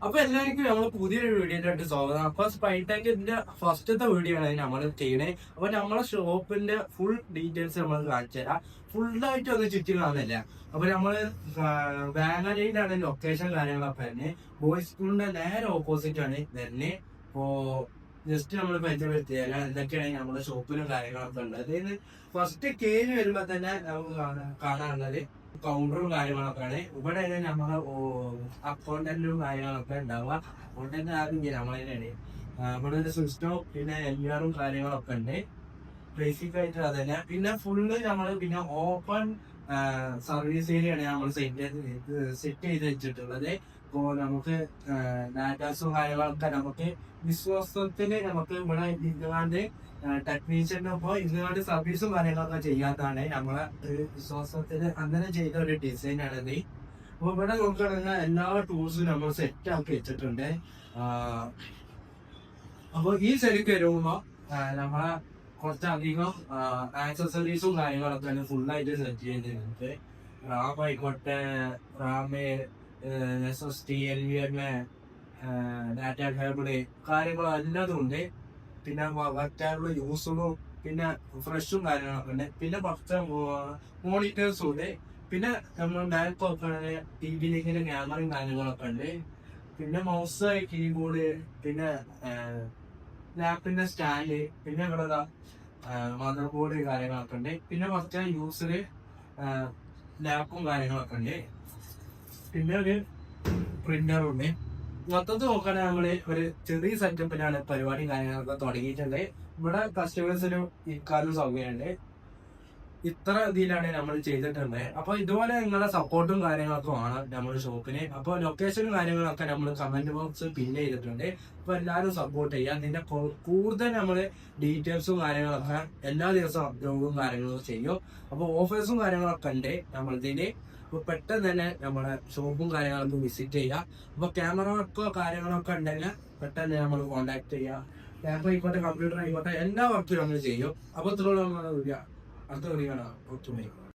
അപ്പൊ എല്ലാവർക്കും നമ്മൾ പുതിയൊരു വീഡിയോയിലോട്ട് സ്വാഗതം. അപ്പൊ സ്പൈടാക്കിന്റെ ഫസ്റ്റത്തെ വീഡിയോ ആണ് നമ്മൾ ചെയ്യണേ. അപ്പൊ നമ്മളെ ഷോപ്പിന്റെ ഫുൾ ഡീറ്റെയിൽസ് നമ്മൾ കാണിച്ചു തരാം. ഫുള്ളായിട്ട് ഒന്ന് ചുറ്റി കാണുന്നില്ല. അപ്പൊ നമ്മള് ബാംഗ്ലൂരിലാണ് ലൊക്കേഷൻ കാര്യങ്ങളൊക്കെ തന്നെ. ബോയ്സ് സ്കൂളിന്റെ നേരെ ഓപ്പോസിറ്റ് ആണ് തന്നെ. അപ്പോ ജസ്റ്റ് നമ്മൾ പരിചയപ്പെടുത്തിയാൽ എന്തൊക്കെയാണ് നമ്മുടെ ഷോപ്പിലും കാര്യങ്ങളൊക്കെ ഉണ്ട്. അതായത് ഫസ്റ്റ് കേറി വരുമ്പോ തന്നെ നമുക്ക് കാണാനുള്ളത് കൗണ്ടറും കാര്യങ്ങളൊക്കെയാണ്. ഇവിടെ നമ്മളെ അക്കൗണ്ടന്റും കാര്യങ്ങളൊക്കെ ഉണ്ടാവുക. അക്കൗണ്ടന്റ് ആരും നമ്മളതിനാണ്. ഇവിടെ ഒരു സിസ്റ്റം പിന്നെ എല്ലാവരും കാര്യങ്ങളൊക്കെ ഉണ്ട്. ബേസിക് ആയിട്ട് അതന്നെ. പിന്നെ ഫുള്ള് നമ്മള് പിന്നെ ഓപ്പൺ സർവീസ് ഏരിയയാണ് നമ്മൾ സെറ്റ് ചെയ്ത് വെച്ചിട്ടുള്ളത്. ഇപ്പോ നമുക്ക് ഡാറ്റാസും കാര്യങ്ങളൊക്കെ നമുക്ക് വിശ്വാസത്തിന് നമുക്ക് ഇവിടെ ഇരുന്നാണ്ട് ടെക്നീഷ്യനൊപ്പം ഇരുന്നാണ്ട് സർവീസും കാര്യങ്ങളൊക്കെ ചെയ്യാത്തതാണ് നമ്മളെ ഒരു വിശ്വാസത്തിന് അങ്ങനെ ചെയ്ത ഒരു ഡിസൈനാണിത്. അപ്പൊ ഇവിടെ നോക്കുകയാണെങ്കിൽ എല്ലാ ടൂൾസും നമ്മൾ സെറ്റ് ആക്കി വെച്ചിട്ടുണ്ട്. അപ്പൊ ഈ ശരിക്ക് വരുമ്പോ നമ്മളെ കുറച്ചധികം ആക്സസറീസും കാര്യങ്ങളൊക്കെ ഫുള്ളായിട്ട് സെറ്റ് ചെയ്തിട്ടുണ്ട്. റാം ആയിക്കോട്ടെ, RAM, SSD, NVMe, data cable കാര്യങ്ങളും എല്ലാതും ഉണ്ട്. പിന്നെ വർക്കാനുള്ള യൂസുകളും പിന്നെ ഫ്രഷും കാര്യങ്ങളൊക്കെ ഉണ്ട്. പിന്നെ കുറച്ച് മോണിറ്റേഴ്സും ഉണ്ട്. പിന്നെ നമ്മൾ ബാക്ക് നോക്കുകയാണെങ്കിൽ TV-യിലെ ക്യാമറയും കാര്യങ്ങളൊക്കെ ഉണ്ട്. പിന്നെ മൗസ്, കീബോർഡ്, പിന്നെ ലാപ്പിന്റെ സ്റ്റാൻഡ്, പിന്നെ ഇവിടെ മദർ ബോർഡ് കാര്യങ്ങളൊക്കെ ഉണ്ട്. പിന്നെ കുറച്ച് യൂസില് ലാപ്പും കാര്യങ്ങളൊക്കെ ഉണ്ട്. പിന്നെ ഒരു പ്രിന്ററും ഉണ്ട്. മൊത്തത്തിൽ നോക്കുകയാണെങ്കിൽ നമ്മള് ഒരു ചെറിയ സെറ്റപ്പിലാണ് പരിപാടിയും കാര്യങ്ങളൊക്കെ തുടങ്ങിയിട്ടുണ്ട്. ഇവിടെ കസ്റ്റമേഴ്സിനും ഇരിക്കാനും സൗകര്യമുണ്ട്. ഇത്ര ഇതിലാണ് നമ്മൾ ചെയ്തിട്ടുണ്ട്. അപ്പൊ ഇതുപോലെ നിങ്ങളുടെ സപ്പോർട്ടും കാര്യങ്ങളൊക്കെ വേണം നമ്മുടെ ഷോപ്പിന്. അപ്പൊ ലൊക്കേഷനും കാര്യങ്ങളൊക്കെ നമ്മൾ കമന്റ് ബോക്സ് പിൻ ചെയ്തിട്ടുണ്ട്. അപ്പൊ എല്ലാവരും സപ്പോർട്ട് ചെയ്യാം. ഇതിന്റെ കൂടുതൽ നമ്മള് ഡീറ്റെയിൽസും കാര്യങ്ങളൊക്കെ എല്ലാ ദിവസവും അപ്ലോഡും കാര്യങ്ങളും ചെയ്യും. അപ്പൊ ഓഫേഴ്സും കാര്യങ്ങളൊക്കെ ഉണ്ട് നമ്മളിതിന്. അപ്പൊ പെട്ടെന്ന് തന്നെ നമ്മുടെ ഷോപ്പും കാര്യങ്ങളൊക്കെ വിസിറ്റ് ചെയ്യാം. അപ്പൊ ക്യാമറ വർക്കോ കാര്യങ്ങളൊക്കെ ഉണ്ടെങ്കിൽ പെട്ടെന്ന് നമ്മൾ കോൺടാക്ട് ചെയ്യാം. ലാപ്പ് ആയിക്കോട്ടെ, കമ്പ്യൂട്ടർ ആയിക്കോട്ടെ, എല്ലാ വർക്കും നമ്മൾ ചെയ്യും. അപ്പൊ ഇത്രയോളം അടുത്ത വീഡിയോ കാണാം.